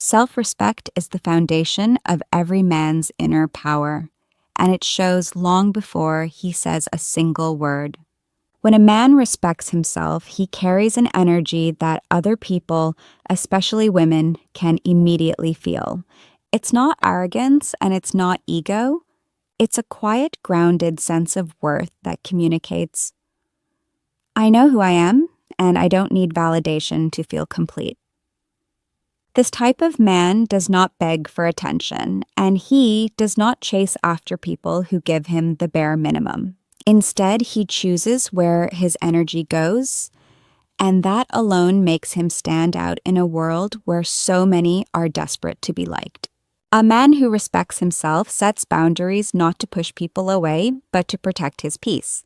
Self-respect is the foundation of every man's inner power, and it shows long before he says a single word. When a man respects himself, he carries an energy that other people, especially women, can immediately feel. It's not arrogance and it's not ego. It's a quiet, grounded sense of worth that communicates, I know who I am, and I don't need validation to feel complete. This type of man does not beg for attention, and he does not chase after people who give him the bare minimum. Instead, he chooses where his energy goes, and that alone makes him stand out in a world where so many are desperate to be liked. A man who respects himself sets boundaries not to push people away, but to protect his peace.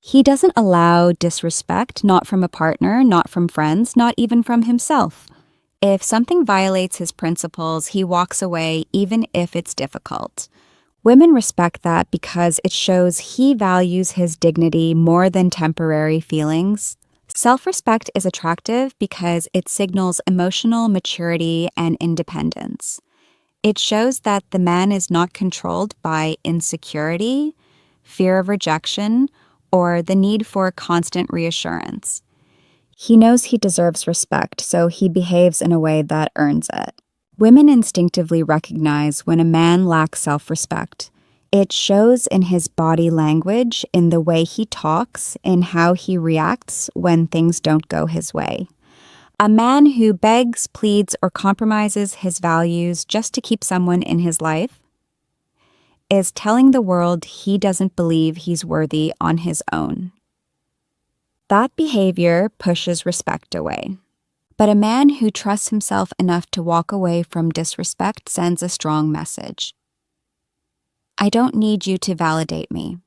He doesn't allow disrespect, not from a partner, not from friends, not even from himself. If something violates his principles, he walks away even if it's difficult. Women respect that because it shows he values his dignity more than temporary feelings. Self-respect is attractive because it signals emotional maturity and independence. It shows that the man is not controlled by insecurity, fear of rejection, or the need for constant reassurance. He knows he deserves respect, so he behaves in a way that earns it. Women instinctively recognize when a man lacks self-respect. It shows in his body language, in the way he talks, in how he reacts when things don't go his way. A man who begs, pleads, or compromises his values just to keep someone in his life is telling the world he doesn't believe he's worthy on his own. That behavior pushes respect away. But a man who trusts himself enough to walk away from disrespect sends a strong message. I don't need you to validate me.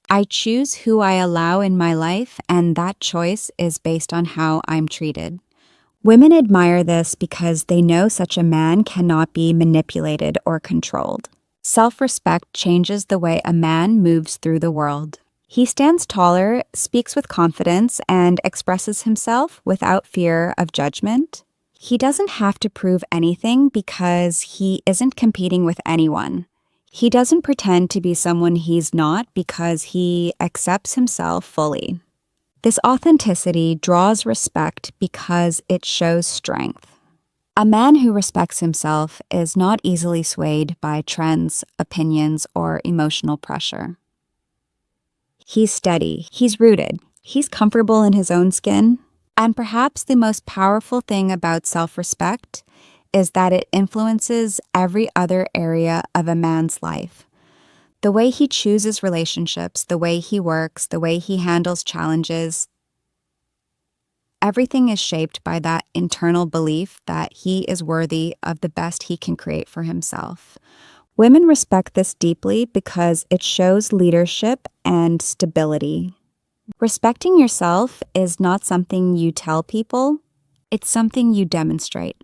I choose who I allow in my life, and that choice is based on how I'm treated. Women admire this because they know such a man cannot be manipulated or controlled. Self-respect changes the way a man moves through the world. He stands taller, speaks with confidence, and expresses himself without fear of judgment. He doesn't have to prove anything because he isn't competing with anyone. He doesn't pretend to be someone he's not because he accepts himself fully. This authenticity draws respect because it shows strength. A man who respects himself is not easily swayed by trends, opinions, or emotional pressure. He's steady, he's rooted, he's comfortable in his own skin, and perhaps the most powerful thing about self-respect is that it influences every other area of a man's life. The way he chooses relationships, the way he works, the way he handles challenges, everything is shaped by that internal belief that he is worthy of the best he can create for himself. Women respect this deeply because it shows leadership and stability. Respecting yourself is not something you tell people, it's something you demonstrate.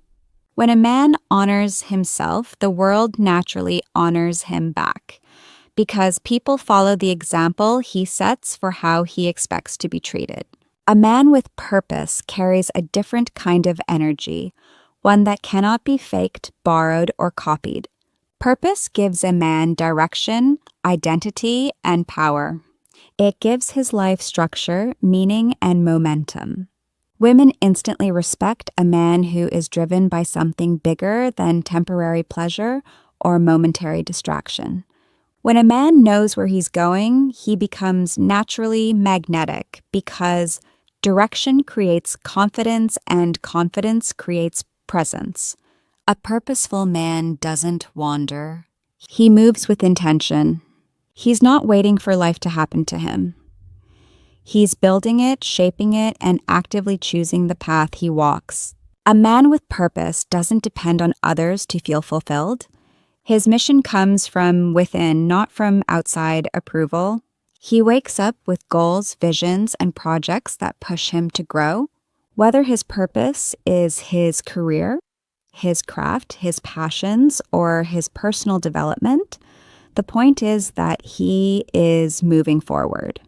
When a man honors himself, the world naturally honors him back, because people follow the example he sets for how he expects to be treated. A man with purpose carries a different kind of energy, one that cannot be faked, borrowed, or copied. Purpose gives a man direction, identity, and power. It gives his life structure, meaning, and momentum. Women instantly respect a man who is driven by something bigger than temporary pleasure or momentary distraction. When a man knows where he's going, he becomes naturally magnetic because direction creates confidence and confidence creates presence. A purposeful man doesn't wander. He moves with intention. He's not waiting for life to happen to him. He's building it, shaping it, and actively choosing the path he walks. A man with purpose doesn't depend on others to feel fulfilled. His mission comes from within, not from outside approval. He wakes up with goals, visions, and projects that push him to grow. Whether his purpose is his career, his craft, his passions, or his personal development, the point is that he is moving forward.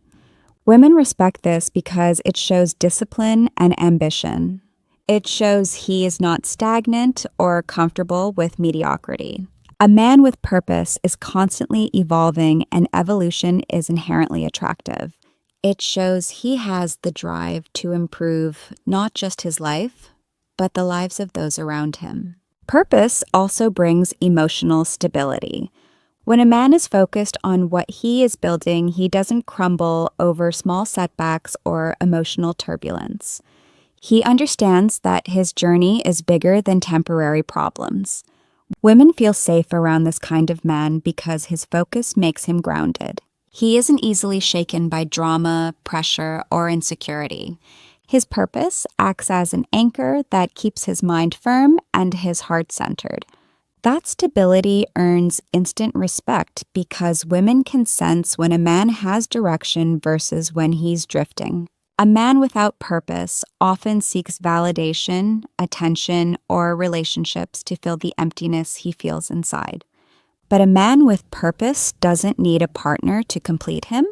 Women respect this because it shows discipline and ambition. It shows he is not stagnant or comfortable with mediocrity. A man with purpose is constantly evolving, and evolution is inherently attractive. It shows he has the drive to improve not just his life, but the lives of those around him. Purpose also brings emotional stability. When a man is focused on what he is building, he doesn't crumble over small setbacks or emotional turbulence. He understands that his journey is bigger than temporary problems. Women feel safe around this kind of man because his focus makes him grounded. He isn't easily shaken by drama, pressure, or insecurity. His purpose acts as an anchor that keeps his mind firm and his heart centered. That stability earns instant respect because women can sense when a man has direction versus when he's drifting. A man without purpose often seeks validation, attention, or relationships to fill the emptiness he feels inside. But a man with purpose doesn't need a partner to complete him.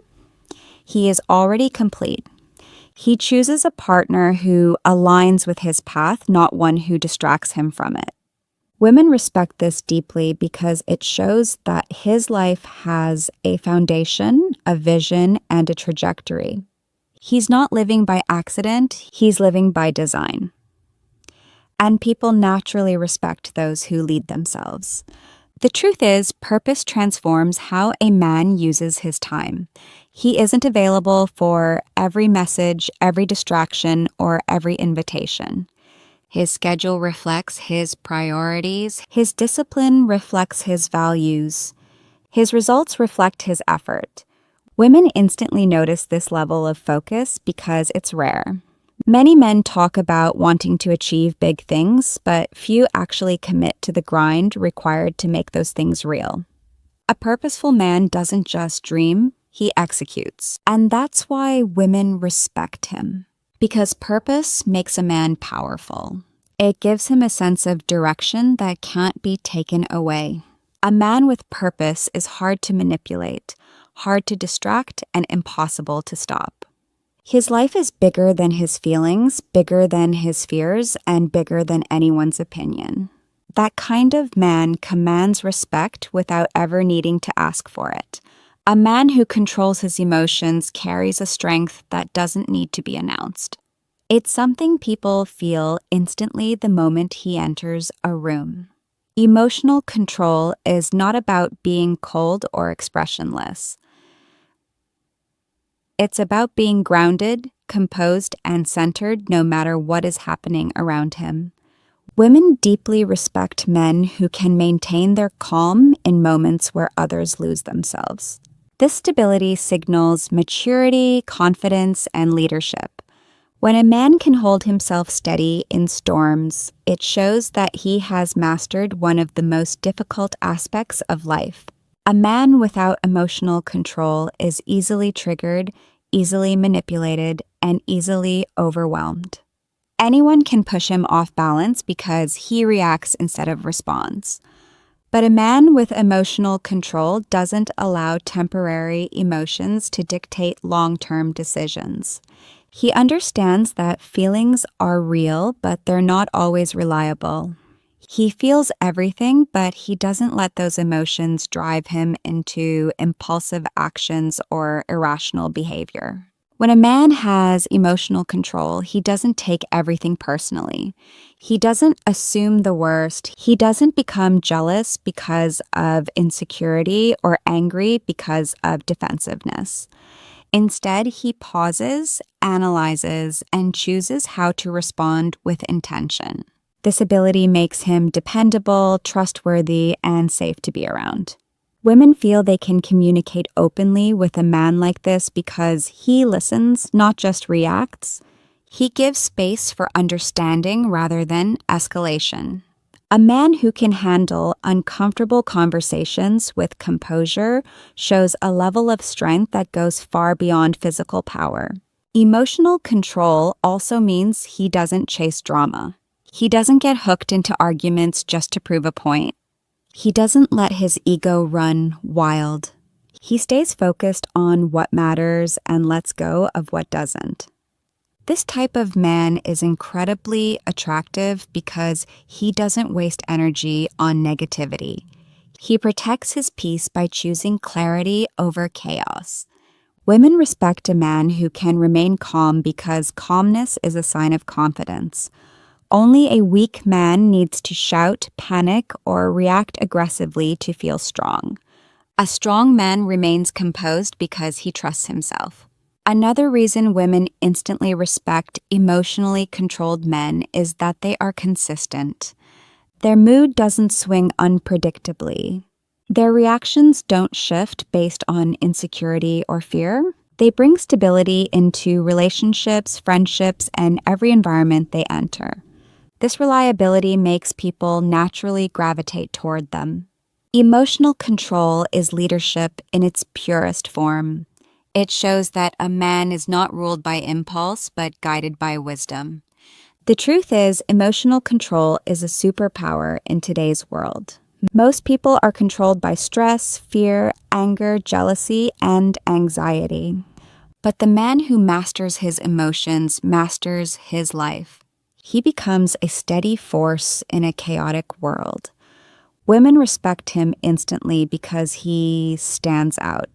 He is already complete. He chooses a partner who aligns with his path, not one who distracts him from it. Women respect this deeply because it shows that his life has a foundation, a vision, and a trajectory. He's not living by accident, he's living by design. And people naturally respect those who lead themselves. The truth is, purpose transforms how a man uses his time. He isn't available for every message, every distraction, or every invitation. His schedule reflects his priorities. His discipline reflects his values. His results reflect his effort. Women instantly notice this level of focus because it's rare. Many men talk about wanting to achieve big things, but few actually commit to the grind required to make those things real. A purposeful man doesn't just dream, he executes. And that's why women respect him. Because purpose makes a man powerful. It gives him a sense of direction that can't be taken away. A man with purpose is hard to manipulate, hard to distract, and impossible to stop. His life is bigger than his feelings, bigger than his fears, and bigger than anyone's opinion. That kind of man commands respect without ever needing to ask for it. A man who controls his emotions carries a strength that doesn't need to be announced. It's something people feel instantly the moment he enters a room. Emotional control is not about being cold or expressionless. It's about being grounded, composed, and centered no matter what is happening around him. Women deeply respect men who can maintain their calm in moments where others lose themselves. This stability signals maturity, confidence, and leadership. When a man can hold himself steady in storms, it shows that he has mastered one of the most difficult aspects of life. A man without emotional control is easily triggered, easily manipulated, and easily overwhelmed. Anyone can push him off balance because he reacts instead of responds. But a man with emotional control doesn't allow temporary emotions to dictate long-term decisions. He understands that feelings are real, but they're not always reliable. He feels everything, but he doesn't let those emotions drive him into impulsive actions or irrational behavior. When a man has emotional control, he doesn't take everything personally. He doesn't assume the worst. He doesn't become jealous because of insecurity or angry because of defensiveness. Instead, he pauses, analyzes, and chooses how to respond with intention. This ability makes him dependable, trustworthy, and safe to be around. Women feel they can communicate openly with a man like this because he listens, not just reacts. He gives space for understanding rather than escalation. A man who can handle uncomfortable conversations with composure shows a level of strength that goes far beyond physical power. Emotional control also means he doesn't chase drama. He doesn't get hooked into arguments just to prove a point. He doesn't let his ego run wild. He stays focused on what matters and lets go of what doesn't. This type of man is incredibly attractive because he doesn't waste energy on negativity. He protects his peace by choosing clarity over chaos. Women respect a man who can remain calm because calmness is a sign of confidence. Only a weak man needs to shout, panic, or react aggressively to feel strong. A strong man remains composed because he trusts himself. Another reason women instantly respect emotionally controlled men is that they are consistent. Their mood doesn't swing unpredictably. Their reactions don't shift based on insecurity or fear. They bring stability into relationships, friendships, and every environment they enter. This reliability makes people naturally gravitate toward them. Emotional control is leadership in its purest form. It shows that a man is not ruled by impulse, but guided by wisdom. The truth is, emotional control is a superpower in today's world. Most people are controlled by stress, fear, anger, jealousy, and anxiety. But the man who masters his emotions masters his life. He becomes a steady force in a chaotic world. Women respect him instantly because he stands out.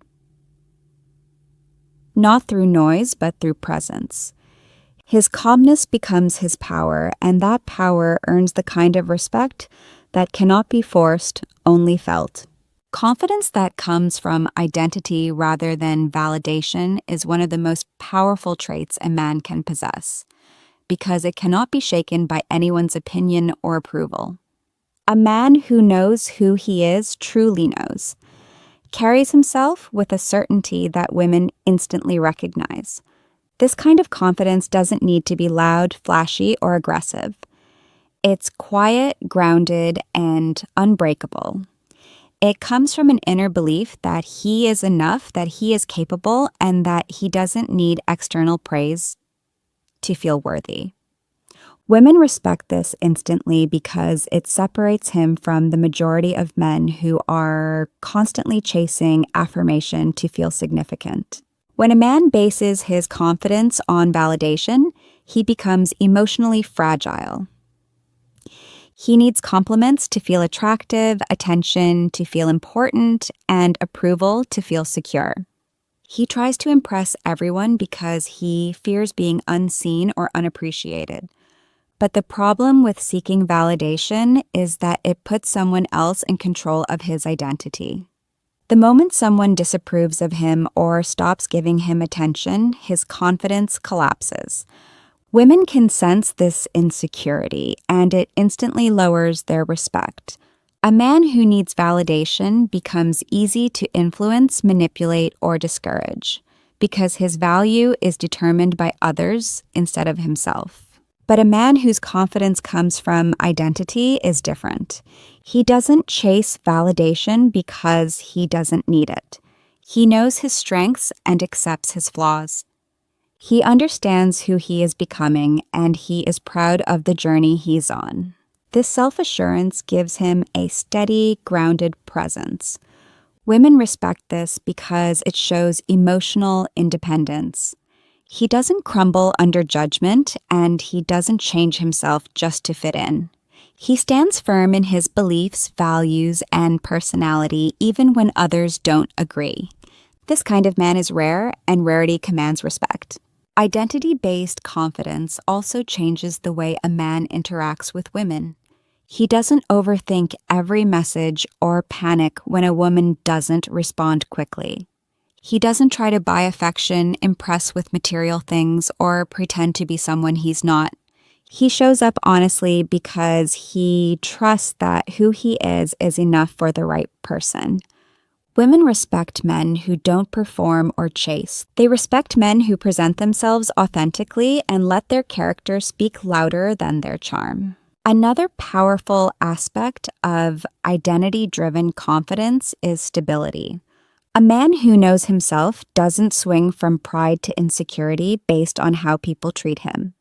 Not through noise, but through presence. His calmness becomes his power, and that power earns the kind of respect that cannot be forced, only felt. Confidence that comes from identity rather than validation is one of the most powerful traits a man can possess, because it cannot be shaken by anyone's opinion or approval. A man who knows who he is truly knows, carries himself with a certainty that women instantly recognize. This kind of confidence doesn't need to be loud, flashy, or aggressive. It's quiet, grounded, and unbreakable. It comes from an inner belief that he is enough, that he is capable, and that he doesn't need external praise to feel worthy. Women respect this instantly because it separates him from the majority of men who are constantly chasing affirmation to feel significant. When a man bases his confidence on validation, he becomes emotionally fragile. He needs compliments to feel attractive, attention to feel important, and approval to feel secure. He tries to impress everyone because he fears being unseen or unappreciated. But the problem with seeking validation is that it puts someone else in control of his identity. The moment someone disapproves of him or stops giving him attention, his confidence collapses. Women can sense this insecurity, and it instantly lowers their respect. A man who needs validation becomes easy to influence, manipulate, or discourage, because his value is determined by others instead of himself. But a man whose confidence comes from identity is different. He doesn't chase validation because he doesn't need it. He knows his strengths and accepts his flaws. He understands who he is becoming, and he is proud of the journey he's on. This self-assurance gives him a steady, grounded presence. Women respect this because it shows emotional independence. He doesn't crumble under judgment, and he doesn't change himself just to fit in. He stands firm in his beliefs, values, and personality even when others don't agree. This kind of man is rare, and rarity commands respect. Identity-based confidence also changes the way a man interacts with women. He doesn't overthink every message or panic when a woman doesn't respond quickly. He doesn't try to buy affection, impress with material things, or pretend to be someone he's not. He shows up honestly because he trusts that who he is enough for the right person. Women respect men who don't perform or chase. They respect men who present themselves authentically and let their character speak louder than their charm. Another powerful aspect of identity-driven confidence is stability. A man who knows himself doesn't swing from pride to insecurity based on how people treat him.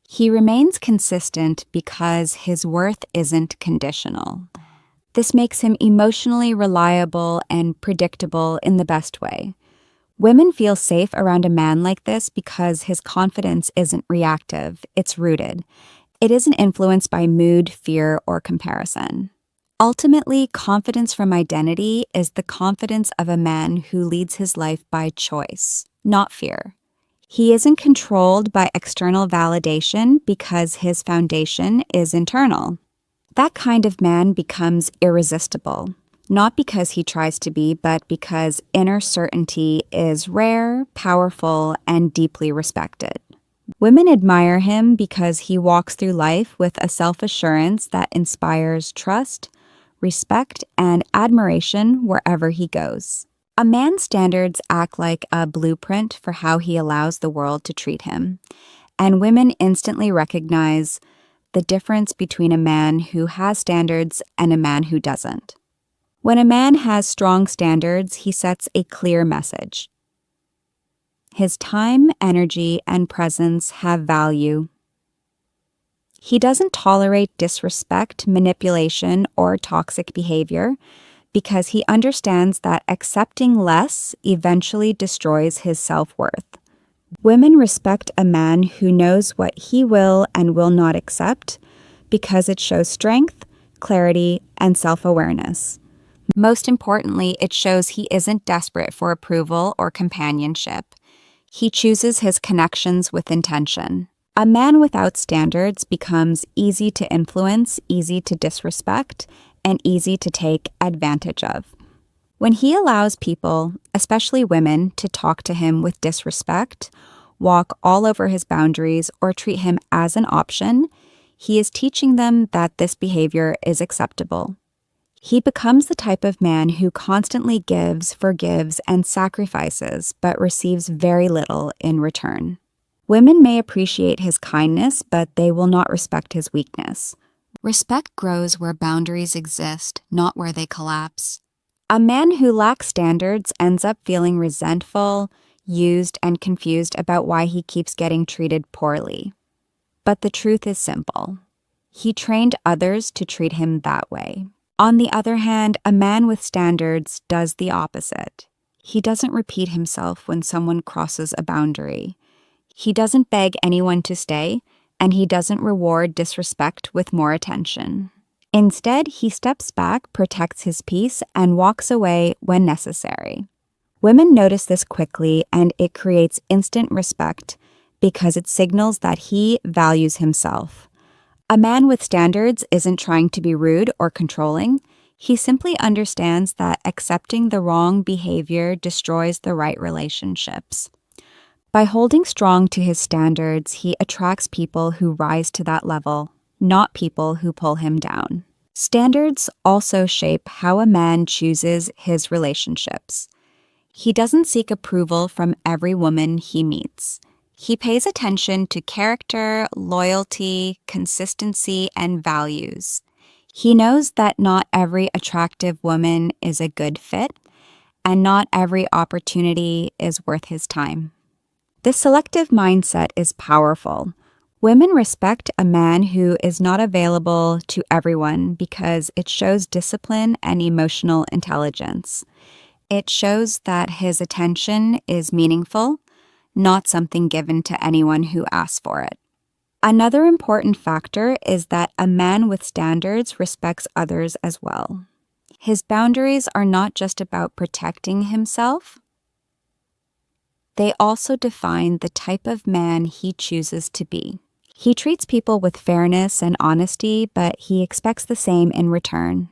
He remains consistent because his worth isn't conditional. This makes him emotionally reliable and predictable in the best way. Women feel safe around a man like this because his confidence isn't reactive, it's rooted. It isn't influenced by mood, fear, or comparison. Ultimately, confidence from identity is the confidence of a man who leads his life by choice, not fear. He isn't controlled by external validation because his foundation is internal. That kind of man becomes irresistible, not because he tries to be, but because inner certainty is rare, powerful, and deeply respected. Women admire him because he walks through life with a self-assurance that inspires trust, respect, and admiration wherever he goes. A man's standards act like a blueprint for how he allows the world to treat him, and women instantly recognize the difference between a man who has standards and a man who doesn't. When a man has strong standards, he sets a clear message. His time, energy, and presence have value. He doesn't tolerate disrespect, manipulation, or toxic behavior because he understands that accepting less eventually destroys his self-worth. Women respect a man who knows what he will and will not accept because it shows strength, clarity, and self-awareness. Most importantly, it shows he isn't desperate for approval or companionship. He chooses his connections with intention. A man without standards becomes easy to influence, easy to disrespect, and easy to take advantage of. When he allows people, especially women, to talk to him with disrespect, walk all over his boundaries, or treat him as an option, he is teaching them that this behavior is acceptable. He becomes the type of man who constantly gives, forgives, and sacrifices, but receives very little in return. Women may appreciate his kindness, but they will not respect his weakness. Respect grows where boundaries exist, not where they collapse. A man who lacks standards ends up feeling resentful, used, and confused about why he keeps getting treated poorly. But the truth is simple. He trained others to treat him that way. On the other hand, a man with standards does the opposite. He doesn't repeat himself when someone crosses a boundary. He doesn't beg anyone to stay, and he doesn't reward disrespect with more attention. Instead, he steps back, protects his peace, and walks away when necessary. Women notice this quickly, and it creates instant respect because it signals that he values himself. A man with standards isn't trying to be rude or controlling. He simply understands that accepting the wrong behavior destroys the right relationships. By holding strong to his standards, he attracts people who rise to that level, not people who pull him down. Standards also shape how a man chooses his relationships. He doesn't seek approval from every woman he meets. He pays attention to character, loyalty, consistency, and values. He knows that not every attractive woman is a good fit, and not every opportunity is worth his time. This selective mindset is powerful. Women respect a man who is not available to everyone because it shows discipline and emotional intelligence. It shows that his attention is meaningful, not something given to anyone who asks for it. Another important factor is that a man with standards respects others as well. His boundaries are not just about protecting himself. They also define the type of man he chooses to be. He treats people with fairness and honesty, but he expects the same in return.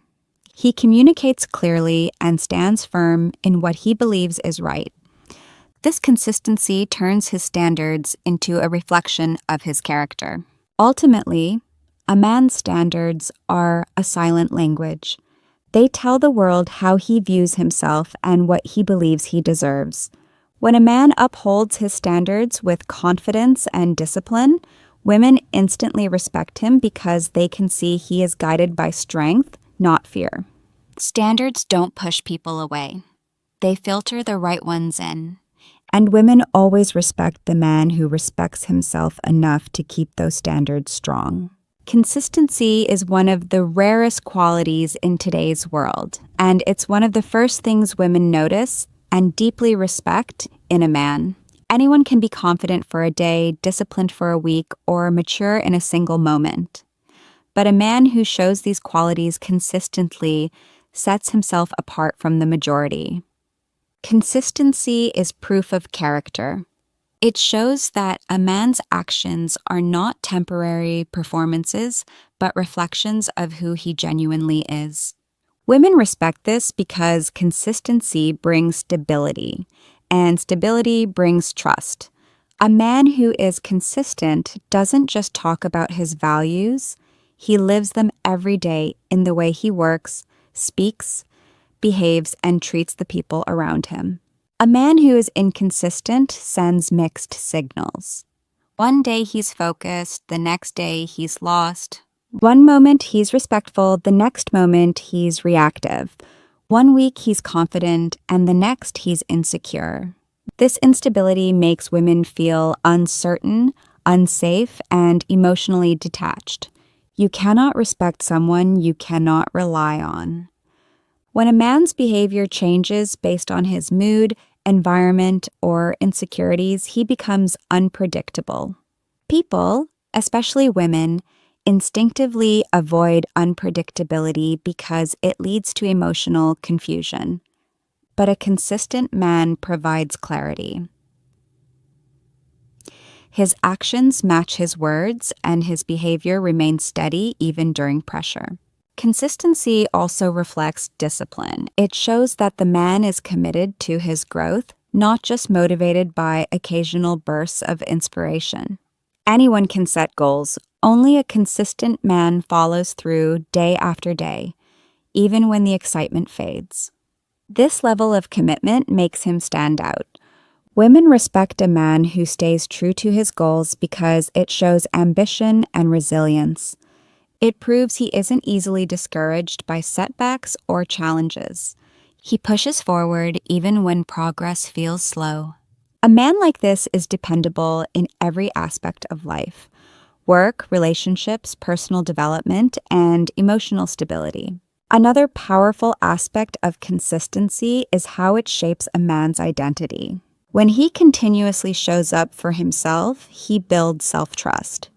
He communicates clearly and stands firm in what he believes is right. This consistency turns his standards into a reflection of his character. Ultimately, a man's standards are a silent language. They tell the world how he views himself and what he believes he deserves. When a man upholds his standards with confidence and discipline, women instantly respect him because they can see he is guided by strength, not fear. Standards don't push people away. They filter the right ones in. And women always respect the man who respects himself enough to keep those standards strong. Consistency is one of the rarest qualities in today's world, and it's one of the first things women notice and deeply respect in a man. Anyone can be confident for a day, disciplined for a week, or mature in a single moment. But a man who shows these qualities consistently sets himself apart from the majority. Consistency is proof of character. It shows that a man's actions are not temporary performances, but reflections of who he genuinely is. Women respect this because consistency brings stability, and stability brings trust. A man who is consistent doesn't just talk about his values, he lives them every day in the way he works, speaks, behaves, and treats the people around him. A man who is inconsistent sends mixed signals. One day he's focused, the next day he's lost. One moment he's respectful, the next moment he's reactive. One week he's confident, and the next he's insecure. This instability makes women feel uncertain, unsafe, and emotionally detached. You cannot respect someone you cannot rely on. When a man's behavior changes based on his mood, environment, or insecurities, he becomes unpredictable. People, especially women, instinctively avoid unpredictability because it leads to emotional confusion. But a consistent man provides clarity. His actions match his words, and his behavior remains steady even during pressure. Consistency also reflects discipline. It shows that the man is committed to his growth, not just motivated by occasional bursts of inspiration. Anyone can set goals. Only a consistent man follows through day after day, even when the excitement fades. This level of commitment makes him stand out. Women respect a man who stays true to his goals because it shows ambition and resilience. It proves he isn't easily discouraged by setbacks or challenges. He pushes forward even when progress feels slow. A man like this is dependable in every aspect of life: work, relationships, personal development, and emotional stability. Another powerful aspect of consistency is how it shapes a man's identity. When he continuously shows up for himself, he builds self-trust.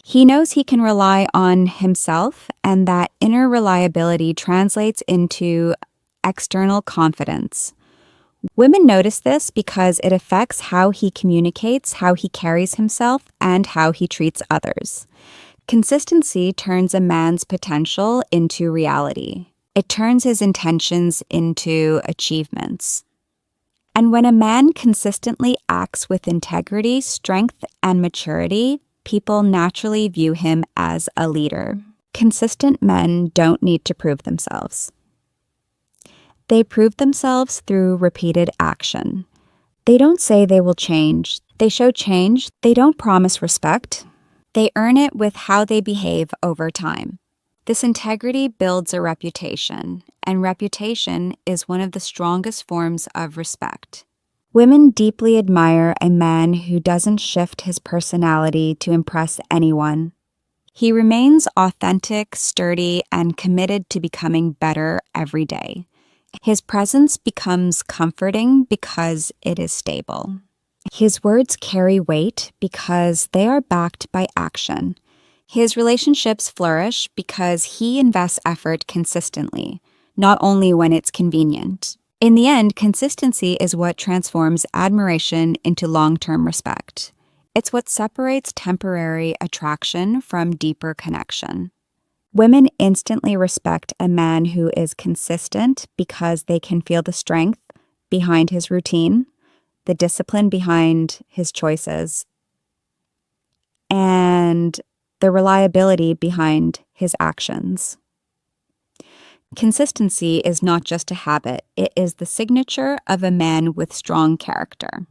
He knows he can rely on himself, and that inner reliability translates into external confidence. Women notice this because it affects how he communicates, how he carries himself, and how he treats others. Consistency turns a man's potential into reality. It turns his intentions into achievements. And when a man consistently acts with integrity, strength, and maturity, people naturally view him as a leader. Consistent men don't need to prove themselves. They prove themselves through repeated action. They don't say they will change. They show change. They don't promise respect. They earn it with how they behave over time. This integrity builds a reputation, and reputation is one of the strongest forms of respect. Women deeply admire a man who doesn't shift his personality to impress anyone. He remains authentic, sturdy, and committed to becoming better every day. His presence becomes comforting because it is stable. His words carry weight because they are backed by action. His relationships flourish because he invests effort consistently, not only when it's convenient. In the end, consistency is what transforms admiration into long-term respect. It's what separates temporary attraction from deeper connection. Women instantly respect a man who is consistent because they can feel the strength behind his routine, the discipline behind his choices, and the reliability behind his actions. Consistency is not just a habit, it is the signature of a man with strong character.